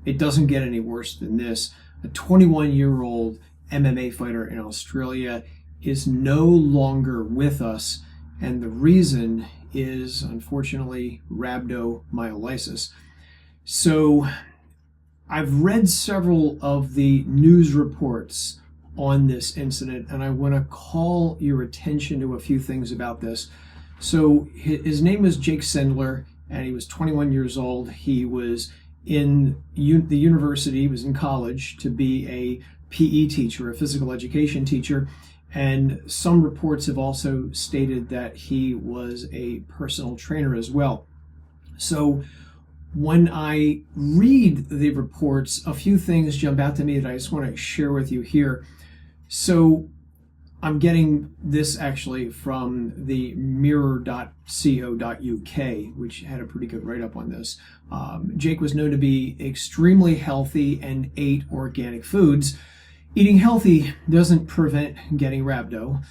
It doesn't get any worse than this. A 21-year-old MMA fighter in Australia is no longer with us, and the reason is, unfortunately, rhabdomyolysis. So I've read several of the news reports on this incident, and I want to call your attention to a few things about this. So his name was Jake Sendler, and he was 21 years old. He was in the university, was in college to be a PE teacher, a physical education teacher, and some reports have also stated that he was a personal trainer as well. So when I read the reports, a few things jump out to me that I just want to share with you here. So I'm getting this actually from the mirror.co.uk, which had a pretty good write-up on this. Jake was known to be extremely healthy and ate organic foods. Eating healthy doesn't prevent getting rhabdo.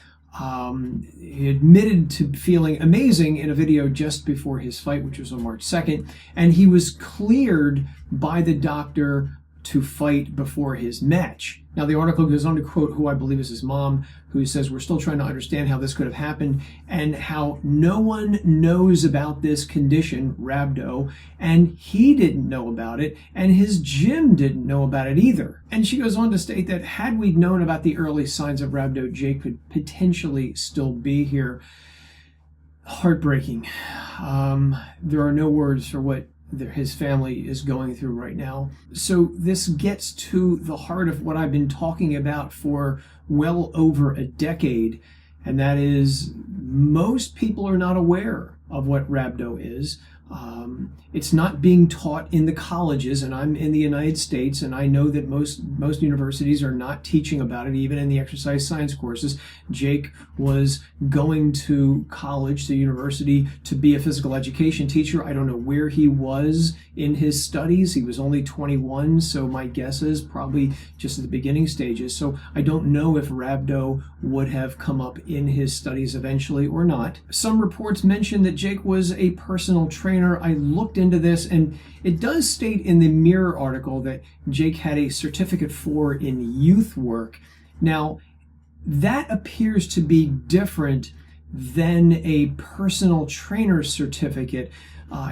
He admitted to feeling amazing in a video just before his fight, which was on March 2nd, and he was cleared by the doctor to fight before his match. Now, the article goes on to quote who I believe is his mom, who says, "We're still trying to understand how this could have happened and how no one knows about this condition, rhabdo, and he didn't know about it, and his gym didn't know about it either." And she goes on to state that had we known about the early signs of rhabdo, Jake could potentially still be here. Heartbreaking. There are no words for what his family is going through right now. So this gets to the heart of what I've been talking about for well over a decade, and that is most people are not aware of what rhabdo is. It's not being taught in the colleges, and I'm in the United States, and I know that most universities are not teaching about it, even in the exercise science courses. Jake was going to college, to university, to be a physical education teacher. I don't know where he was in his studies. He was only 21, so my guess is probably just at the beginning stages. So I don't know if rhabdo would have come up in his studies eventually or not. Some reports mention that Jake was a personal trainer. I looked into this, and it does state in the Mirror article that Jake had a certificate 4 in youth work. Now, that appears to be different than a personal trainer certificate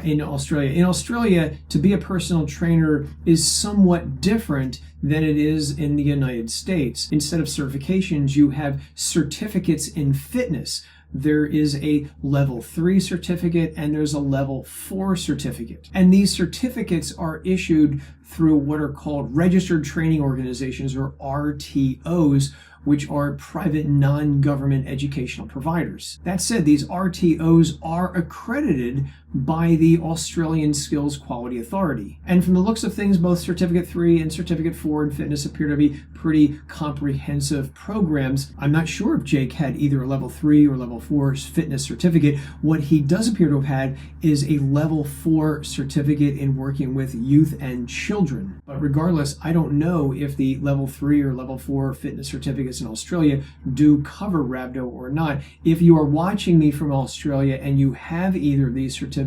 in Australia. In Australia, to be a personal trainer is somewhat different than it is in the United States. Instead of certifications, you have certificates in fitness. There is a level 3 certificate and there's a level 4 certificate. And these certificates are issued through what are called registered training organizations, or RTOs, which are private non-government educational providers. That said, these RTOs are accredited by the Australian Skills Quality Authority. And from the looks of things, both Certificate 3 and Certificate 4 in fitness appear to be pretty comprehensive programs. I'm not sure if Jake had either a level 3 or level 4 fitness certificate. What he does appear to have had is a level 4 certificate in working with youth and children. But regardless, I don't know if the level 3 or level 4 fitness certificates in Australia do cover rhabdo or not. If you are watching me from Australia and you have either of these certificates,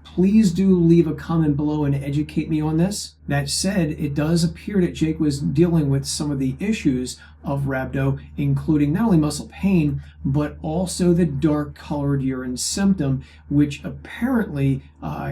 please do leave a comment below and educate me on this. That said, it does appear that Jake was dealing with some of the issues of rhabdo, including not only muscle pain, but also the dark colored urine symptom, which apparently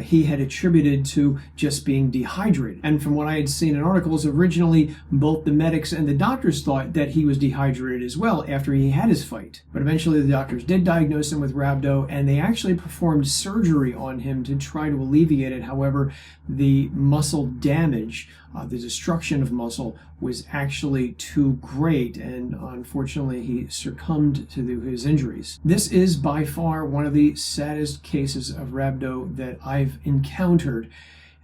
he had attributed to just being dehydrated. And from what I had seen in articles, originally both the medics and the doctors thought that he was dehydrated as well after he had his fight. But eventually the doctors did diagnose him with rhabdo, and they actually performed surgery on him to try to alleviate it. However, the muscle damage, the destruction of muscle, was actually too great, and unfortunately he succumbed to his injuries. This is by far one of the saddest cases of rhabdo that I've encountered,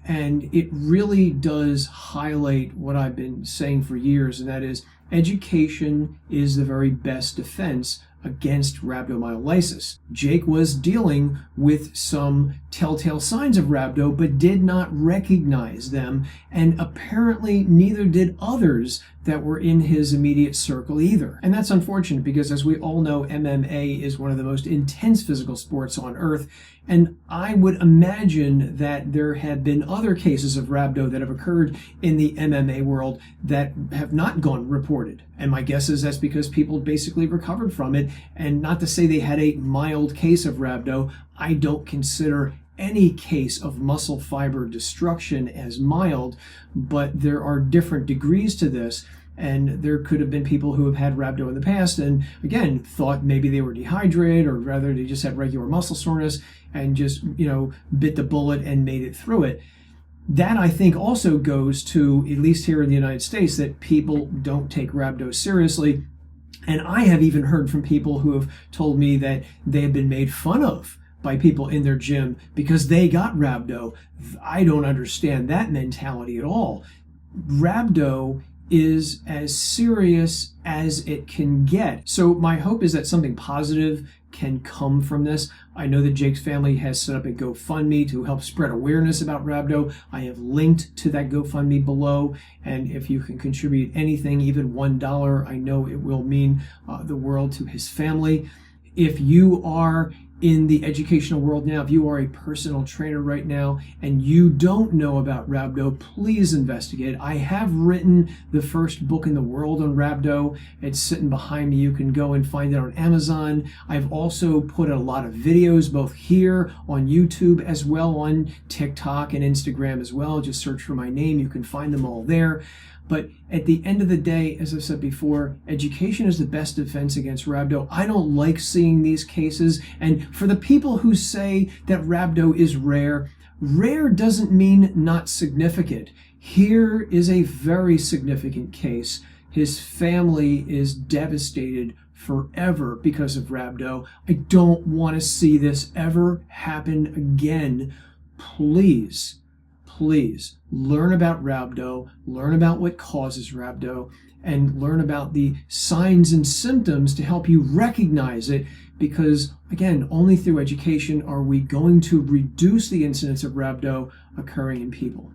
and it really does highlight what I've been saying for years, and that is education is the very best defense against rhabdomyolysis. Jake was dealing with some telltale signs of rhabdo, but did not recognize them, and apparently neither did others that were in his immediate circle either. And that's unfortunate because, as we all know, MMA is one of the most intense physical sports on earth, And I would imagine that there have been other cases of rhabdo that have occurred in the MMA world that have not gone reported. And my guess is that's because people basically recovered from it. And not to say they had a mild case of rhabdo, I don't consider any case of muscle fiber destruction as mild, but there are different degrees to this. And there could have been people who have had rhabdo in the past and, again, thought maybe they were dehydrated, or rather they just had regular muscle soreness and just, bit the bullet and made it through it. That, I think, also goes to, at least here in the United States, that people don't take rhabdo seriously. And I have even heard from people who have told me that they have been made fun of by people in their gym because they got rhabdo. I don't understand that mentality at all. Rhabdo is as serious as it can get. So my hope is that something positive can come from this. I know that Jake's family has set up a GoFundMe to help spread awareness about rhabdo. I have linked to that GoFundMe below, and if you can contribute anything, even $1, I know it will mean the world to his family. If you are in the educational world now, if you are a personal trainer right now and you don't know about rhabdo, please investigate. I have written the first book in the world on rhabdo. It's sitting behind me. You can go and find it on Amazon. I've also put a lot of videos both here on YouTube as well on TikTok and Instagram as well. Just search for my name. You can find them all there. But at the end of the day, as I've said before, education is the best defense against rhabdo. I don't like seeing these cases. And for the people who say that rhabdo is rare, rare doesn't mean not significant. Here is a very significant case. His family is devastated forever because of rhabdo. I don't want to see this ever happen again. Please learn about rhabdo, learn about what causes rhabdo, and learn about the signs and symptoms to help you recognize it, because, again, only through education are we going to reduce the incidence of rhabdo occurring in people.